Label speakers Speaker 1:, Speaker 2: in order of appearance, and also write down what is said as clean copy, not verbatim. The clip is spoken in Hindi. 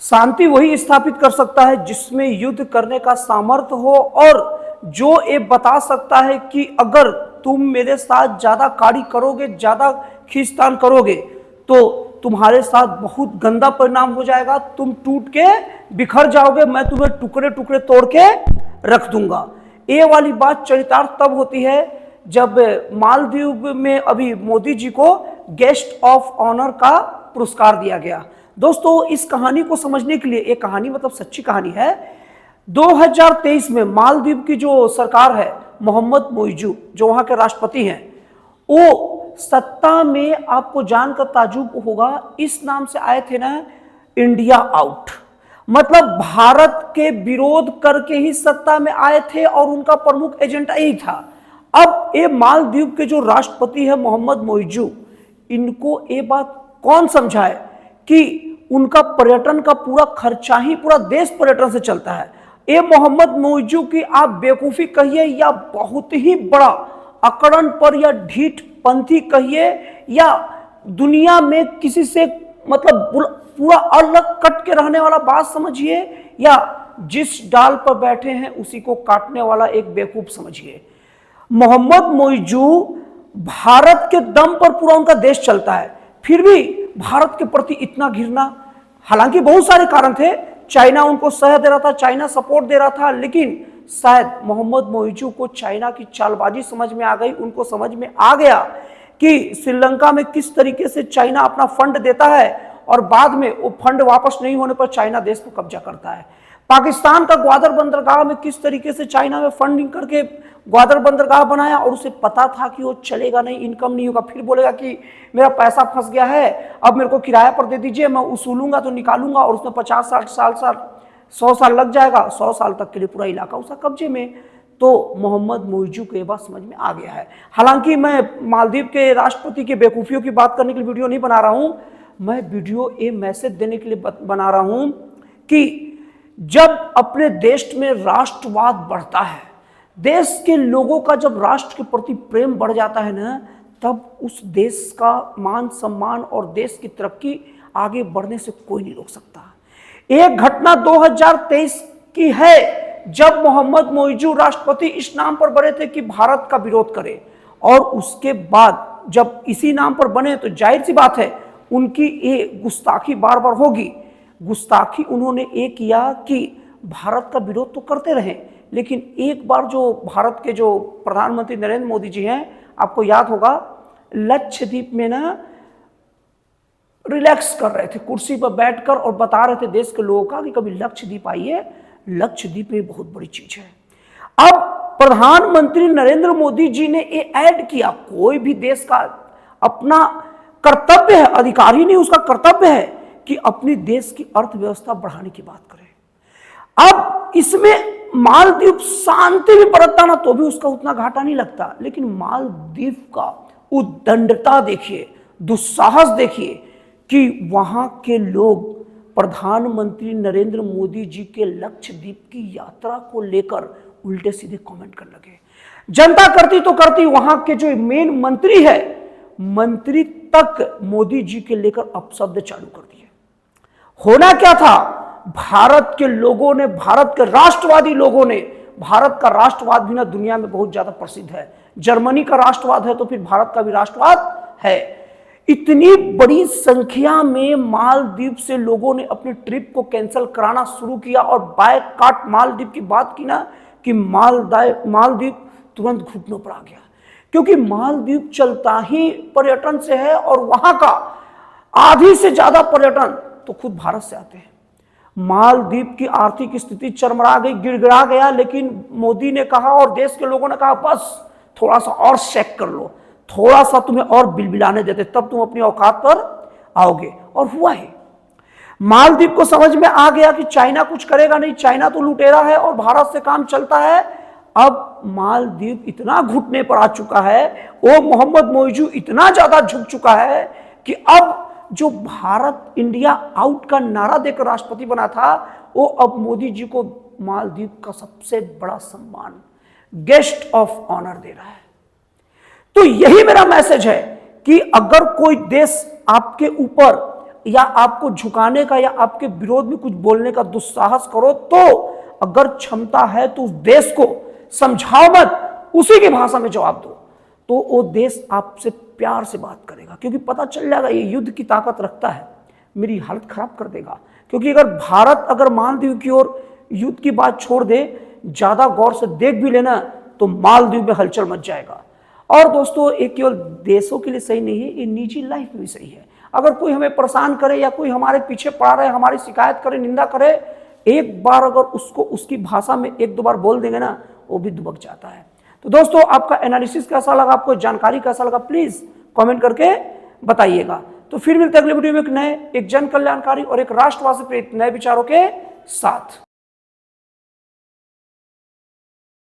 Speaker 1: शांति वही स्थापित कर सकता है जिसमें युद्ध करने का सामर्थ्य हो और जो ये बता सकता है कि अगर तुम मेरे साथ ज्यादा कार्य करोगे, ज्यादा खींचतान करोगे तो तुम्हारे साथ बहुत गंदा परिणाम हो जाएगा, तुम टूट के बिखर जाओगे, मैं तुम्हें टुकड़े टुकड़े तोड़ के रख दूंगा। ये वाली बात चरितार्थ तब होती है जब मालदीव में अभी मोदी जी को गेस्ट ऑफ ऑनर का पुरस्कार दिया गया। दोस्तों इस कहानी को समझने के लिए, ये कहानी मतलब सच्ची कहानी है, 2023 में मालदीव की जो सरकार है, मोहम्मद मोइजू जो वहां के राष्ट्रपति हैं, वो सत्ता में आपको जानकर ताजुब होगा इस नाम से आए थे ना, इंडिया आउट। मतलब भारत के विरोध करके ही सत्ता में आए थे और उनका प्रमुख एजेंडा यही था। अब ये मालदीव के जो राष्ट्रपति है मोहम्मद मोइजू, इनको ये बात कौन समझाए कि उनका पर्यटन का पूरा खर्चा ही पूरा देश पर्यटन से चलता है। ये मोहम्मद मोइजू की आप बेवकूफी कहिए या बहुत ही बड़ा अकड़न पर या ढीठ पंथी कहिए या दुनिया में किसी से मतलब पूरा अलग कट के रहने वाला बात समझिए या जिस डाल पर बैठे हैं उसी को काटने वाला एक बेवकूफ समझिए, मोहम्मद मोइजू भारत के दम पर पूरा उनका देश चलता है, फिर भी भारत के प्रति इतना घिरना। हालांकि बहुत सारे कारण थे, चाइना उनको सहायता दे रहा था, चाइना सपोर्ट दे रहा था, लेकिन शायद मोहम्मद मोइजू को चाइना की चालबाजी समझ में आ गई। उनको समझ में आ गया कि श्रीलंका में किस तरीके से चाइना अपना फंड देता है और बाद में वो फंड वापस नहीं होने पर चाइना देश पर कब्जा करता है। पाकिस्तान का ग्वादर बंदरगाह में किस तरीके से चाइना में फंडिंग करके ग्वादर बंदरगाह बनाया और उसे पता था कि वो चलेगा नहीं, इनकम नहीं होगा, फिर बोलेगा कि मेरा पैसा फंस गया है, अब मेरे को किराया पर दे दीजिए, मैं उसूलूंगा तो निकालूंगा और उसमें 50 साल 100 साल लग जाएगा, 100 साल तक के लिए पूरा इलाका उसका कब्जे में। तो मोहम्मद मोइजू को ये बात समझ में आ गया है। हालांकि मैं मालदीव के राष्ट्रपति के बेवकूफियों की बात करने के लिए वीडियो नहीं बना रहा हूं, मैं वीडियो ये मैसेज देने के लिए बना रहा हूं कि जब अपने देश में राष्ट्रवाद बढ़ता है, देश के लोगों का जब राष्ट्र के प्रति प्रेम बढ़ जाता है ना, तब उस देश का मान सम्मान और देश की तरक्की आगे बढ़ने से कोई नहीं रोक सकता। एक घटना 2023 की है जब मोहम्मद मोइजू राष्ट्रपति इस नाम पर बने थे कि भारत का विरोध करे, और उसके बाद जब इसी नाम पर बने तो जाहिर सी बात है उनकी ये गुस्ताखी बार बार होगी। गुस्ताखी उन्होंने ये किया कि भारत का विरोध तो करते रहे, लेकिन एक बार जो भारत के जो प्रधानमंत्री नरेंद्र मोदी जी हैं, आपको याद होगा, लक्षद्वीप में ना रिलैक्स कर रहे थे कुर्सी पर बैठकर और बता रहे थे देश के लोगों का कि कभी लक्षद्वीप आइए, लक्षद्वीप में बहुत बड़ी चीज है। अब प्रधानमंत्री नरेंद्र मोदी जी ने ये ऐड किया, कोई भी देश का अपना कर्तव्य है, अधिकार ही नहीं उसका कर्तव्य है कि अपनी देश की अर्थव्यवस्था बढ़ाने की बात करें। अब इसमें मालदीव शांति भी बरतता ना तो भी उसका उतना घाटा नहीं लगता, लेकिन मालदीव का उद्दंडता देखिए, दुस्साहस देखिए कि वहां के लोग प्रधानमंत्री नरेंद्र मोदी जी के लक्षद्वीप की यात्रा को लेकर उल्टे सीधे कमेंट करने लगे। जनता करती तो करती, वहां के जो मेन मंत्री है, मंत्री तक मोदी जी के लेकर अपशब्द चालू कर दिए। होना क्या था, भारत के लोगों ने, भारत के राष्ट्रवादी लोगों ने, भारत का राष्ट्रवाद भी ना दुनिया में बहुत ज्यादा प्रसिद्ध है, जर्मनी का राष्ट्रवाद है तो फिर भारत का भी राष्ट्रवाद है। इतनी बड़ी संख्या में मालदीव से लोगों ने अपनी ट्रिप को कैंसिल कराना शुरू किया और बायकॉट मालदीव की बात की ना कि मालदीव तुरंत घुटनों पर आ गया, क्योंकि मालदीव चलता ही पर्यटन से है और वहां का आधी से ज्यादा पर्यटन तो खुद भारत से आते हैं। मालदीव की आर्थिक स्थिति चरमरा गई, गिड़गिड़ा गया, लेकिन मोदी ने कहा और देश के लोगों ने कहा बस थोड़ा सा और चेक कर लो, थोड़ा सा तुम्हें और बिलबिलाने देते तब तुम अपनी औकात पर आओगे। और हुआ है, मालदीव को समझ में आ गया कि चाइना कुछ करेगा नहीं, चाइना तो लुटेरा है और भारत से काम चलता है। अब मालदीव इतना घुटने पर आ चुका है, वो मोहम्मद मोइजू इतना ज्यादा झुक चुका है कि अब जो भारत इंडिया आउट का नारा देकर राष्ट्रपति बना था, वो अब मोदी जी को मालदीव का सबसे बड़ा सम्मान गेस्ट ऑफ ऑनर दे रहा है। तो यही मेरा मैसेज है कि अगर कोई देश आपके ऊपर या आपको झुकाने का या आपके विरोध में कुछ बोलने का दुस्साहस करो, तो अगर क्षमता है तो उस देश को समझाओ मत, उसी की भाषा में जवाब दो, तो वो देश आपसे प्यार से बात करेगा, क्योंकि पता चल जाएगा ये युद्ध की ताकत रखता है, मेरी हालत खराब कर देगा। क्योंकि अगर भारत अगर मालदीव की ओर युद्ध की बात छोड़ दे, ज्यादा गौर से देख भी लेना, तो मालदीव में हलचल मच जाएगा। और दोस्तों, ये केवल देशों के लिए सही नहीं है, ये निजी लाइफ में भी सही है। अगर कोई हमें परेशान करे या कोई हमारे पीछे पड़ा रहे, हमारी शिकायत करे, निंदा करे, एक बार अगर उसको उसकी भाषा में एक दो बार बोल देंगे ना, वो भी दुबक जाता है। तो दोस्तों, आपका एनालिसिस कैसा लगा, आपको जानकारी कैसा लगा, प्लीज कमेंट करके बताइएगा। तो फिर मिलते हैं अगले वीडियो में एक नए, एक जन कल्याणकारी और एक राष्ट्रवाद से प्रेरित नए विचारों के साथ।